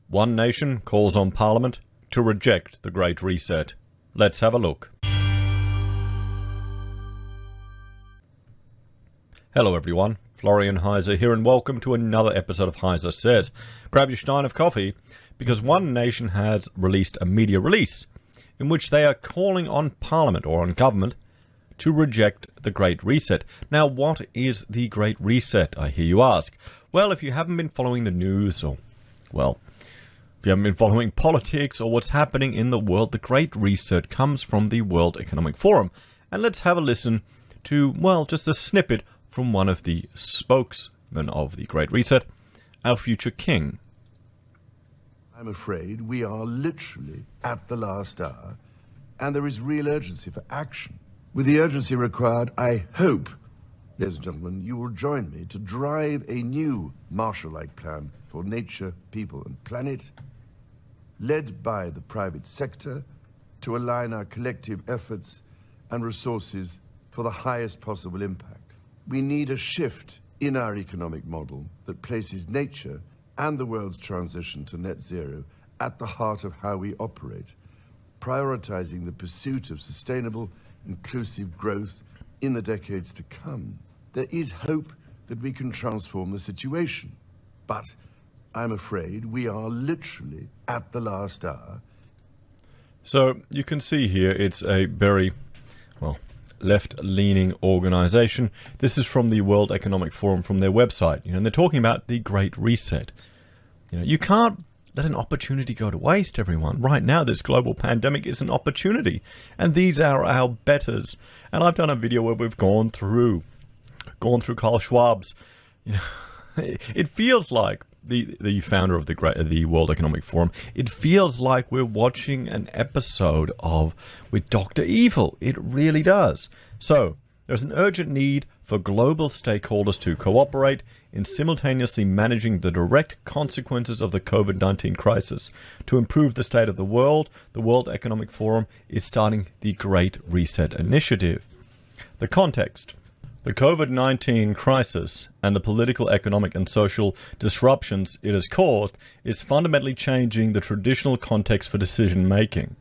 One nation calls on Parliament to reject the Great Reset. Let's have a look. Hello everyone, Florian.heise here and welcome to another episode of HeiseSays. Grab your stein of coffee because one nation has released a media release in which they are calling on Parliament or on government to reject the Great Reset. Now, what is the Great Reset, I hear you ask? Well, if you haven't been following the news or, well, if you haven't been following politics or what's happening in the world, the Great Reset comes from the World Economic Forum. And let's have a listen to, well, just a snippet from one of the spokesmen of the Great Reset, our future king. I'm afraid we are literally at the last hour, and there is real urgency for action. With the urgency required, I hope, ladies and gentlemen, you will join me to drive a new Marshall-like plan for nature, people, and planet, led by the private sector to align our collective efforts and resources for the highest possible impact. We need a shift in our economic model that places nature and the world's transition to net zero at the heart of how we operate, prioritizing the pursuit of sustainable, inclusive growth in the decades to come. There is hope that we can transform the situation, but I'm afraid we are literally at the last hour. So you can see here it's a very, well, left-leaning organization. This is from the World Economic Forum, from their website, and they're talking about the Great Reset. You can't let an opportunity go to waste, everyone. Right now, this global pandemic is an opportunity, and these are our betters. And I've done a video where we've gone through Carl Schwab's. It feels like the founder of the World Economic Forum. It feels like we're watching an episode with Dr. Evil. It really does. So there's an urgent need for global stakeholders to cooperate in simultaneously managing the direct consequences of the COVID-19 crisis. To improve the state of the World Economic Forum is starting the Great Reset Initiative. The context: the COVID-19 crisis and the political, economic, and social disruptions it has caused is fundamentally changing the traditional context for decision-making.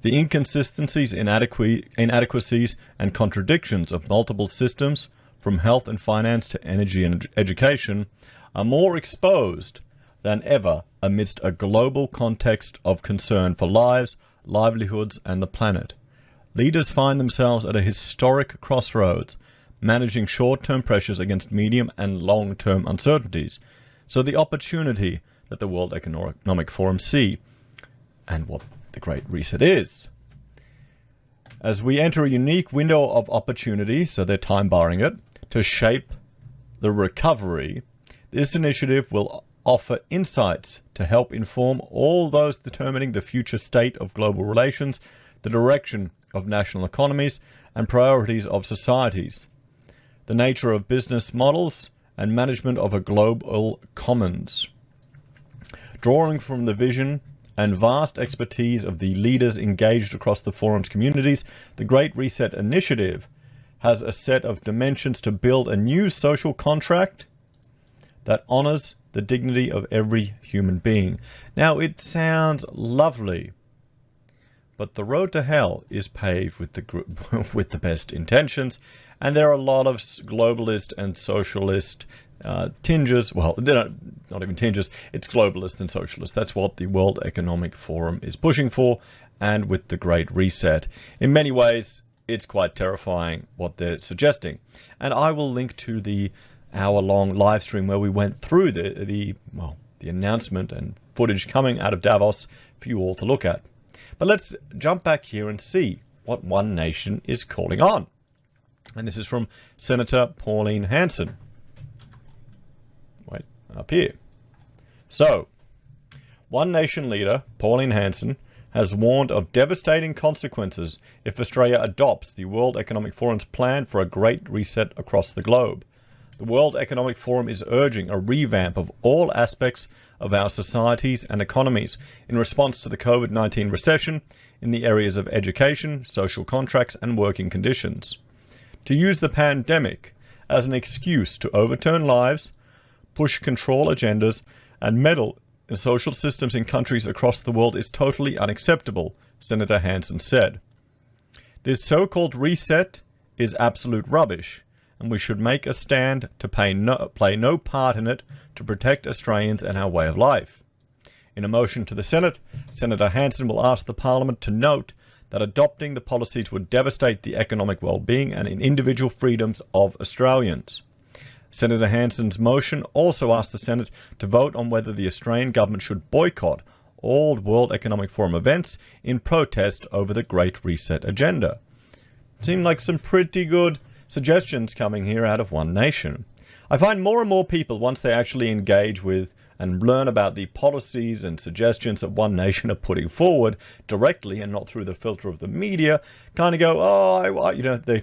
The inconsistencies, inadequacies, and contradictions of multiple systems, from health and finance to energy and education, are more exposed than ever amidst a global context of concern for lives, livelihoods, and the planet. Leaders find themselves at a historic crossroads, managing short-term pressures against medium and long-term uncertainties. So the opportunity that the World Economic Forum see, and what the Great Reset is. As we enter a unique window of opportunity, so they're time barring it, to shape the recovery, this initiative will offer insights to help inform all those determining the future state of global relations, the direction of national economies, and priorities of societies, the nature of business models, and management of a global commons. Drawing from the vision and vast expertise of the leaders engaged across the forum's communities, the Great Reset Initiative has a set of dimensions to build a new social contract that honors the dignity of every human being. Now, it sounds lovely, but the road to hell is paved with the best intentions, and there are a lot of globalist and socialist tinges. Well, they're not even tinges. It's globalist and socialist. That's what the World Economic Forum is pushing for, and with the Great Reset. In many ways, it's quite terrifying what they're suggesting. And I will link to the hour-long live stream where we went through the announcement and footage coming out of Davos for you all to look at. But let's jump back here and see what one nation is calling on. And this is from Senator Pauline Hanson. Wait, up here. So, One Nation leader, Pauline Hanson, has warned of devastating consequences if Australia adopts the World Economic Forum's plan for a Great Reset across the globe. The World Economic Forum is urging a revamp of all aspects of our societies and economies in response to the COVID-19 recession in the areas of education, social contracts, and working conditions. To use the pandemic as an excuse to overturn lives, push control agendas, and meddle in social systems in countries across the world is totally unacceptable, Senator Hansen said. This so-called reset is absolute rubbish, and we should make a stand to play no part in it to protect Australians and our way of life. In a motion to the Senate, Senator Hansen will ask the Parliament to note that adopting the policies would devastate the economic well-being and individual freedoms of Australians. Senator Hansen's motion also asked the Senate to vote on whether the Australian government should boycott all World Economic Forum events in protest over the Great Reset agenda. Seemed like some pretty good suggestions coming here out of One Nation. I find more and more people, once they actually engage with and learn about the policies and suggestions that One Nation are putting forward directly and not through the filter of the media, kind of go, they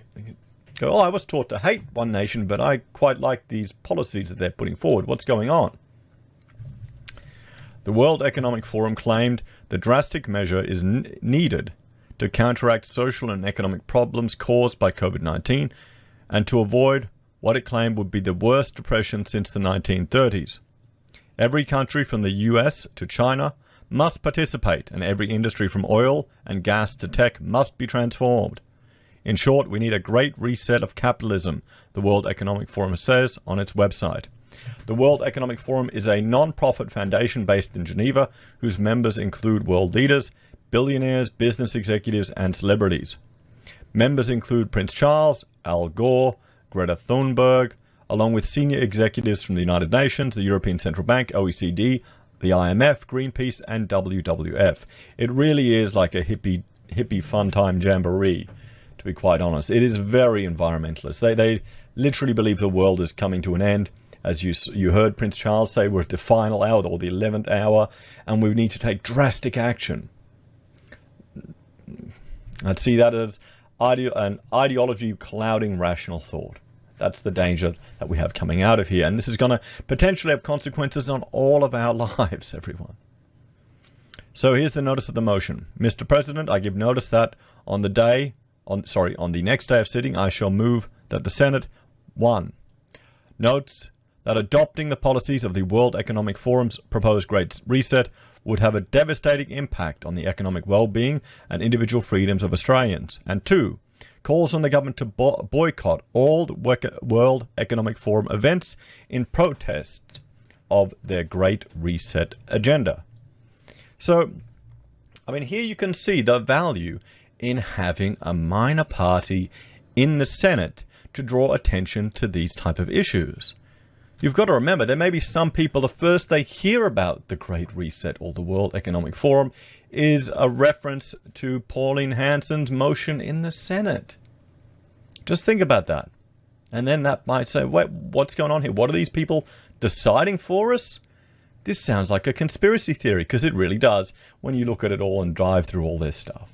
go, I was taught to hate One Nation, but I quite like these policies that they're putting forward. What's going on? The World Economic Forum claimed the drastic measure is needed to counteract social and economic problems caused by COVID-19 and to avoid what it claimed would be the worst depression since the 1930s. Every country from the US to China must participate, and every industry from oil and gas to tech must be transformed. In short, we need a great reset of capitalism, the World Economic Forum says on its website. The World Economic Forum is a non-profit foundation based in Geneva, whose members include world leaders, billionaires, business executives, and celebrities. Members include Prince Charles, Al Gore, Greta Thunberg, along with senior executives from the United Nations, the European Central Bank, OECD, the IMF, Greenpeace, and WWF. It really is like a hippie fun time jamboree, to be quite honest. It is very environmentalist. They literally believe the world is coming to an end. As you heard Prince Charles say, we're at the final hour or the 11th hour, and we need to take drastic action. I'd see that as an ideology clouding rational thought. That's the danger that we have coming out of here. And this is going to potentially have consequences on all of our lives, everyone. So here's the notice of the motion. Mr. President, I give notice that on the next day of sitting, I shall move that the Senate, 1, notes that adopting the policies of the World Economic Forum's proposed Great Reset would have a devastating impact on the economic well-being and individual freedoms of Australians. And 2, calls on the government to boycott all World Economic Forum events in protest of their Great Reset agenda. So, I mean, here you can see the value in having a minor party in the Senate to draw attention to these type of issues. You've got to remember, there may be some people, the first they hear about the Great Reset or the World Economic Forum is a reference to Pauline Hanson's motion in the Senate. Just think about that. And then that might say, wait, what's going on here? What are these people deciding for us? This sounds like a conspiracy theory, because it really does when you look at it all and drive through all this stuff.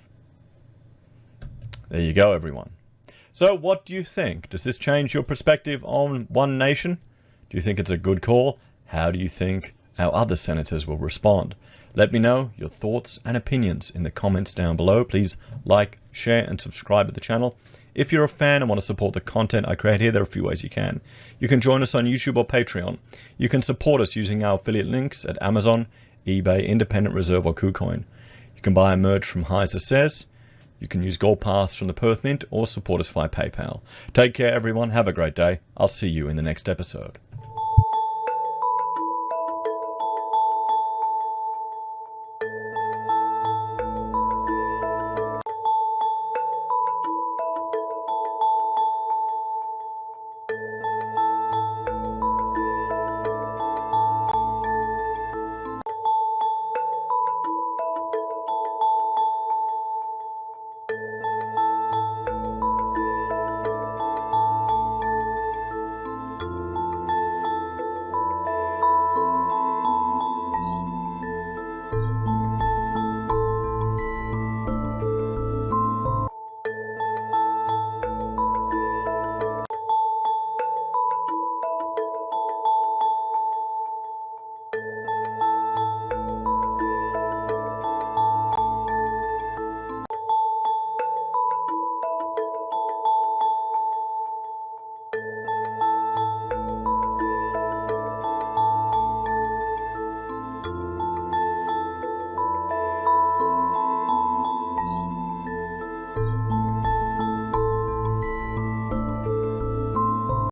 There you go, everyone. So what do you think? Does this change your perspective on One Nation? Do you think it's a good call? How do you think our other senators will respond? Let me know your thoughts and opinions in the comments down below. Please like, share, and subscribe to the channel. If you're a fan and want to support the content I create here, there are a few ways you can. You can join us on YouTube or Patreon. You can support us using our affiliate links at Amazon, eBay, Independent Reserve, or Kucoin. You can buy a merch from HeiseSays. You can use Gold Pass from the Perth Mint or support us via PayPal. Take care, everyone. Have a great day. I'll see you in the next episode.